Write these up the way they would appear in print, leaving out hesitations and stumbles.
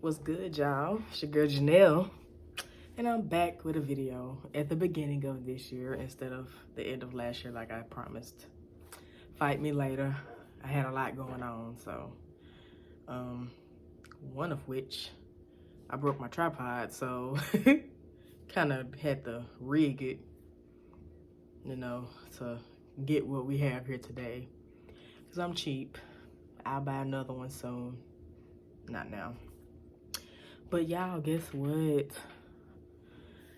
What's good, y'all? It's your girl Janelle, and I'm back with a video at the beginning of this year instead of the end of last year like I promised. Fight me later. I had a lot going on, so one of which I broke my tripod, so kind of had to rig it, to get what we have here today. Because I'm cheap. I'll buy another one soon. Not now. But y'all, guess what?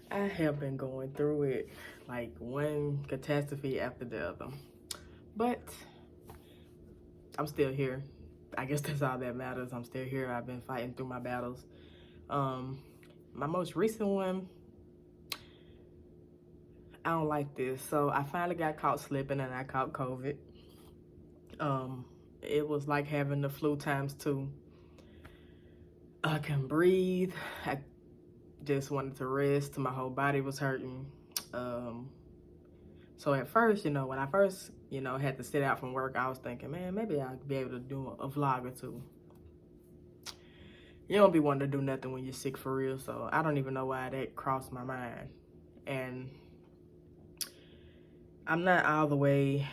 I have been going through it like one catastrophe after the other. But I'm still here. I guess that's all that matters. I'm still here. I've been fighting through my battles. My most recent one, I don't like this. So I finally got caught slipping and I caught COVID. It was like having the flu times 2. I couldn't breathe. I just wanted to rest. My whole body was hurting. So at first, when I first, had to sit out from work, I was thinking, man, maybe I'll be able to do a vlog or two. You don't be wanting to do nothing when you're sick for real, so I don't even know why that crossed my mind. And I'm not all the way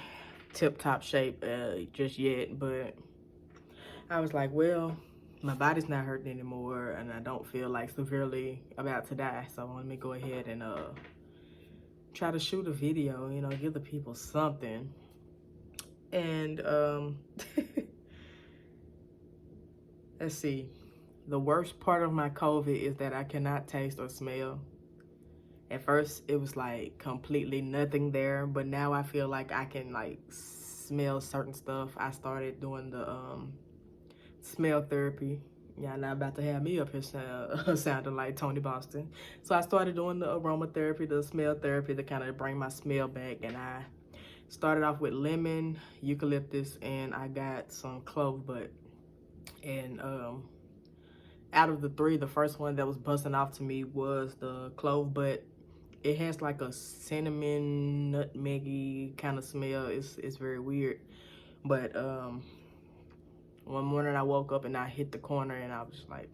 tip-top shape just yet, but I was like, well, my body's not hurting anymore, and I don't feel like severely about to die, so let me go ahead and try to shoot a video, give the people something. And let's see, the worst part of my COVID is that I cannot taste or smell. At first it was like completely nothing there, but now I feel like I can like smell certain stuff. I started doing the smell therapy. Yeah, not about to have me up here sounding like Tony Boston. So I started doing the aromatherapy, the smell therapy to kind of bring my smell back. And I started off with lemon, eucalyptus, and I got some clove butt. And out of the 3, the first one that was busting off to me was the clove butt. It has like a cinnamon, nutmeggy kind of smell. It's very weird. But one morning I woke up and I hit the corner and I was just like,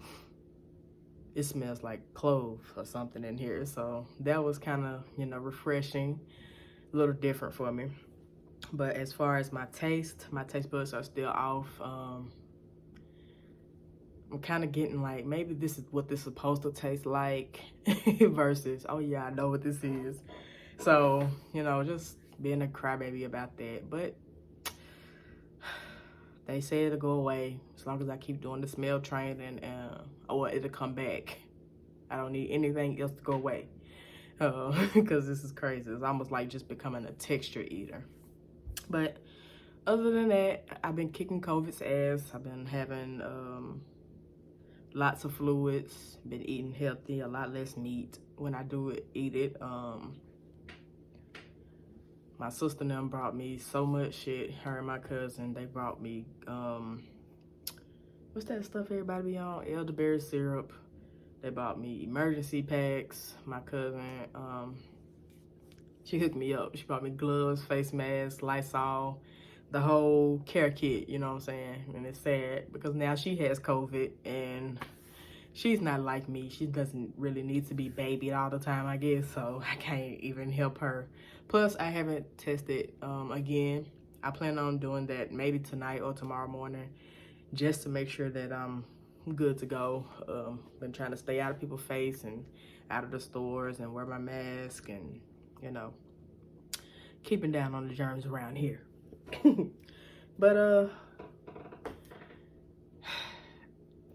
it smells like clove or something in here. So that was kind of, refreshing, a little different for me. But as far as my taste buds are still off. I'm kind of getting like, maybe this is what this is supposed to taste like versus, oh yeah, I know what this is. So, just being a crybaby about that. But they say it'll go away as long as I keep doing the smell training, or it'll come back. I don't need anything else to go away because this is crazy. It's almost like just becoming a texture eater. But other than that, I've been kicking COVID's ass. I've been having lots of fluids, been eating healthy, a lot less meat when I do eat it. My sister and them brought me so much shit. Her and my cousin, they brought me, what's that stuff everybody be on? Elderberry syrup. They bought me emergency packs. My cousin, she hooked me up. She brought me gloves, face masks, Lysol, the whole care kit, you know what I'm saying? And it's sad because now she has COVID and she's not like me. She doesn't really need to be babied all the time, I guess, so I can't even help her. Plus, I haven't tested again. I plan on doing that maybe tonight or tomorrow morning just to make sure that I'm good to go. Been trying to stay out of people's face and out of the stores and wear my mask and, keeping down on the germs around here. But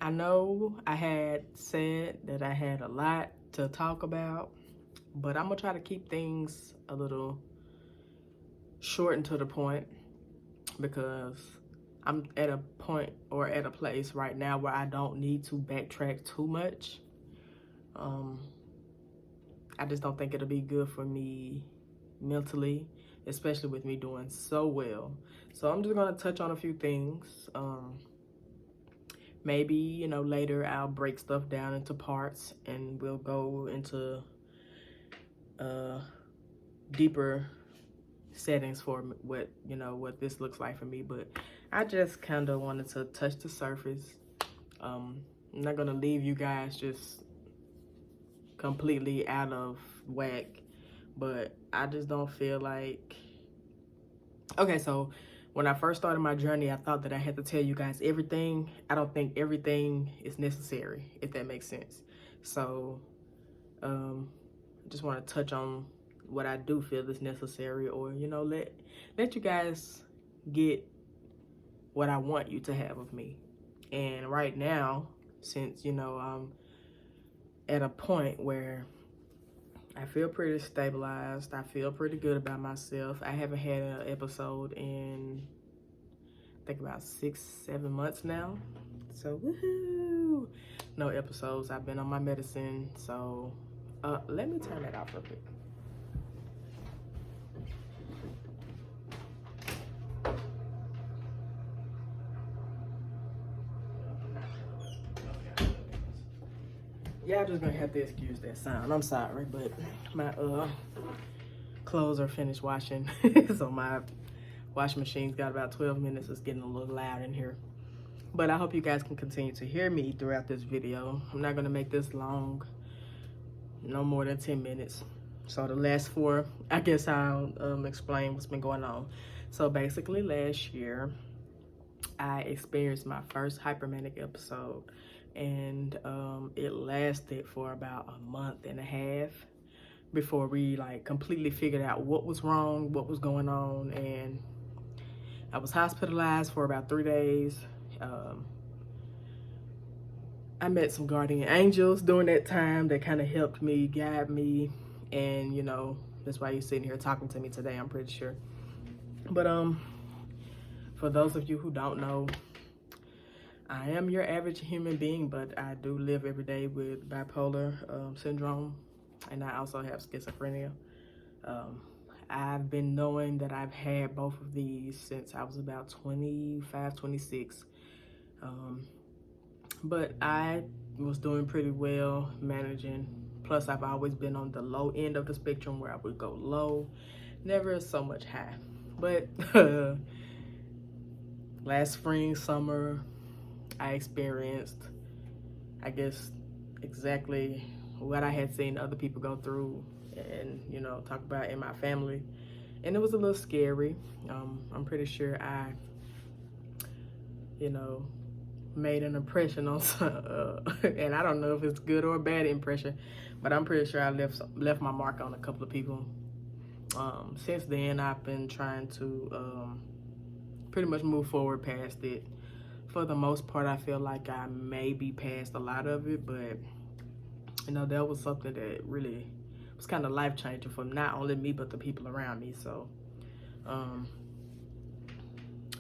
I know I had said that I had a lot to talk about, but I'm gonna try to keep things a little short and to the point because I'm at a point or at a place right now where I don't need to backtrack too much. I just don't think it'll be good for me mentally, especially with me doing so well. So I'm just gonna touch on a few things. Maybe, later I'll break stuff down into parts and we'll go into deeper settings for what, what this looks like for me. But I just kind of wanted to touch the surface. I'm not gonna leave you guys just completely out of whack, but I just don't feel like, okay, so when I first started my journey, I thought that I had to tell you guys everything. I don't think everything is necessary, if that makes sense. So I just want to touch on what I do feel is necessary, or let you guys get what I want you to have of me. And right now, since I'm at a point where I feel pretty stabilized, I feel pretty good about myself. I haven't had an episode in I think about 6-7 months now, so woohoo, no episodes. I've been on my medicine, so let me turn that off real quick. Y'all just gonna have to excuse that sound. I'm sorry, but my clothes are finished washing, so my washing machine's got about 12 minutes. It's getting a little loud in here, but I hope you guys can continue to hear me throughout this video. I'm not gonna make this long, no more than 10 minutes. So the last 4, I guess I'll explain what's been going on. So basically last year, I experienced my first hypermanic episode, and it lasted for about a month and a half before we like completely figured out what was wrong, what was going on. And I was hospitalized for about 3 days. I met some guardian angels during that time that kind of helped me, guide me, and that's why you're sitting here talking to me today, I'm pretty sure. But for those of you who don't know, I am your average human being, but I do live every day with bipolar syndrome, and I also have schizophrenia. I've been knowing that I've had both of these since I was about 25, 26. But I was doing pretty well managing. Plus, I've always been on the low end of the spectrum where I would go low, never so much high. But last spring, summer, I experienced, I guess, exactly what I had seen other people go through and, talk about in my family. And it was a little scary. I'm pretty sure I, made an impression on some, and I don't know if it's good or a bad impression, but I'm pretty sure I left my mark on a couple of people. Since then, I've been trying to pretty much move forward past it. For the most part, I feel like I may be past a lot of it, but that was something that really was kind of life-changing for not only me, but the people around me. So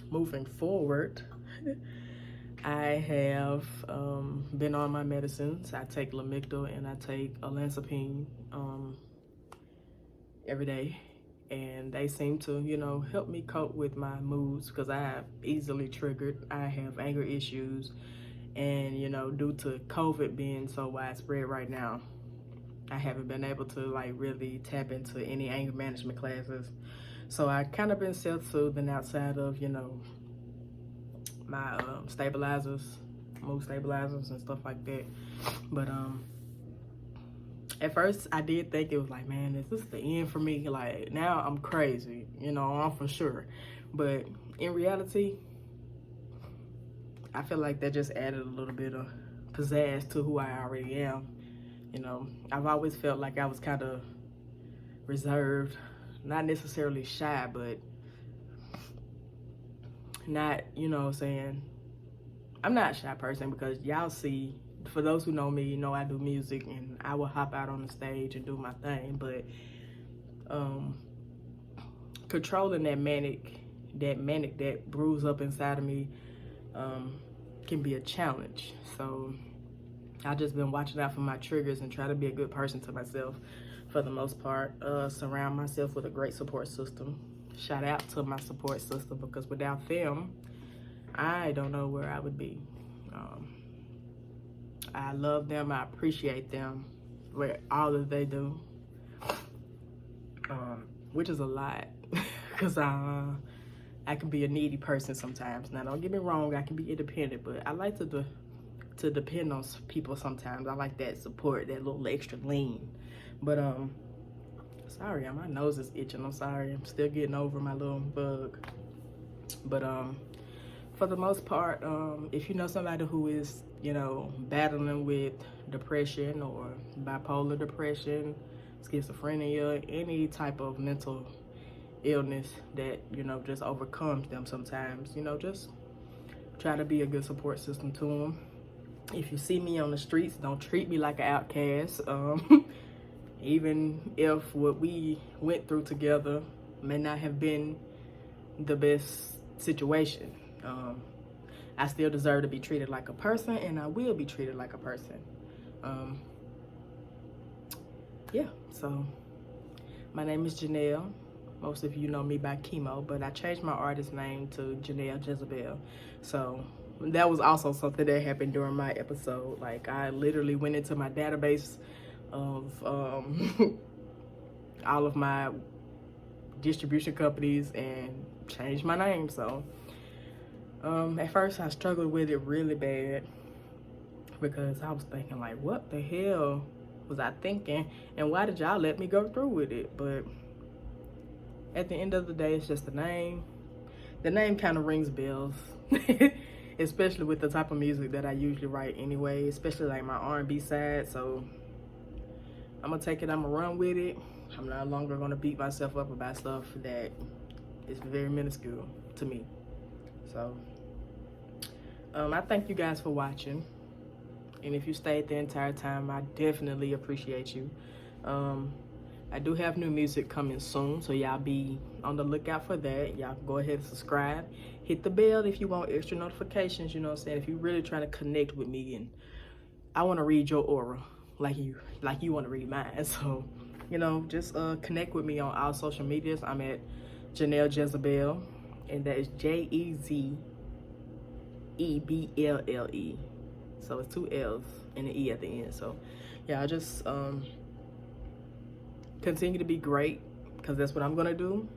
moving forward, I have been on my medicines. I take Lamictal and I take olanzapine every day, and they seem to help me cope with my moods, because I have easily triggered. I have anger issues, and due to COVID being so widespread right now, I haven't been able to like really tap into any anger management classes. So I kind of been self-soothing outside of my stabilizers, mood stabilizers and stuff like that. But at first I did think it was like, man, is this the end for me? Like, now I'm crazy, I'm for sure. But in reality, I feel like that just added a little bit of pizzazz to who I already am. I've always felt like I was kind of reserved, not necessarily shy, but not, saying, I'm not a shy person, because y'all see, for those who know me, I do music and I will hop out on the stage and do my thing. But controlling that that brews up inside of me can be a challenge. So I've just been watching out for my triggers and try to be a good person to myself for the most part. Surround myself with a great support system. Shout out to my support system, because without them, I don't know where I would be. I love them. I appreciate them for all that they do, which is a lot, because I can be a needy person sometimes. Now, don't get me wrong, I can be independent, but I like to to depend on people sometimes. I like that support, that little extra lean. But sorry, my nose is itching. I'm sorry. I'm still getting over my little bug. But for the most part, if you know somebody who is, you know, battling with depression or bipolar depression, schizophrenia, any type of mental illness that, you know, just overcomes them sometimes, you know, just try to be a good support system to them. If you see me on the streets, don't treat me like an outcast. Even if what we went through together may not have been the best situation, I still deserve to be treated like a person, and I will be treated like a person. Yeah, so my name is Janelle. Most of you know me by Chemo, but I changed my artist name to Janelle Jezebel. So that was also something that happened during my episode. Like, I literally went into my database of all of my distribution companies and changed my name. So at first I struggled with it really bad because I was thinking, like, what the hell was I thinking, and why did y'all let me go through with it? But at the end of the day, it's just the name. The name kind of rings bells, especially with the type of music that I usually write anyway, especially like my R&B side. So I'm gonna take it, I'm gonna run with it. I'm no longer gonna beat myself up about stuff that is very minuscule to me. So I thank you guys for watching. And if you stayed the entire time, I definitely appreciate you. I do have new music coming soon, so y'all be on the lookout for that. Y'all go ahead and subscribe. Hit the bell if you want extra notifications, you know what I'm saying? If you're really trying to connect with me, and I want to read your aura like you want to read mine. So, you know, just connect with me on all social medias. I'm at Janelle Jezebel, and that is Jezebelle. So it's 2 L's and an E at the end. So yeah, I just continue to be great, because that's what I'm gonna do.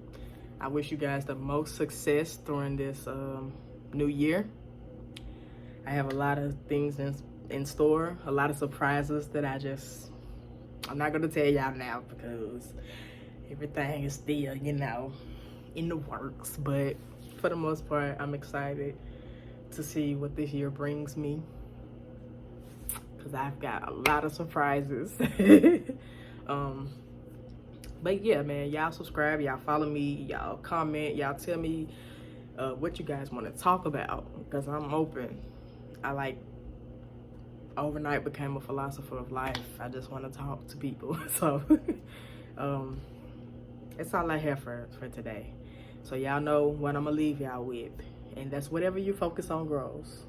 I wish you guys the most success during this new year. I have a lot of things in store, a lot of surprises that I'm not gonna tell y'all now because everything is still, you know, in the works. But for the most part, I'm excited to see what this year brings me, because I've got a lot of surprises. But yeah, man, y'all subscribe, y'all follow me, y'all comment, y'all tell me what you guys want to talk about, because I'm open. I like overnight became a philosopher of life. I just want to talk to people. So that's all I have for today. So y'all know what I'm gonna leave y'all with, and that's whatever you focus on grows.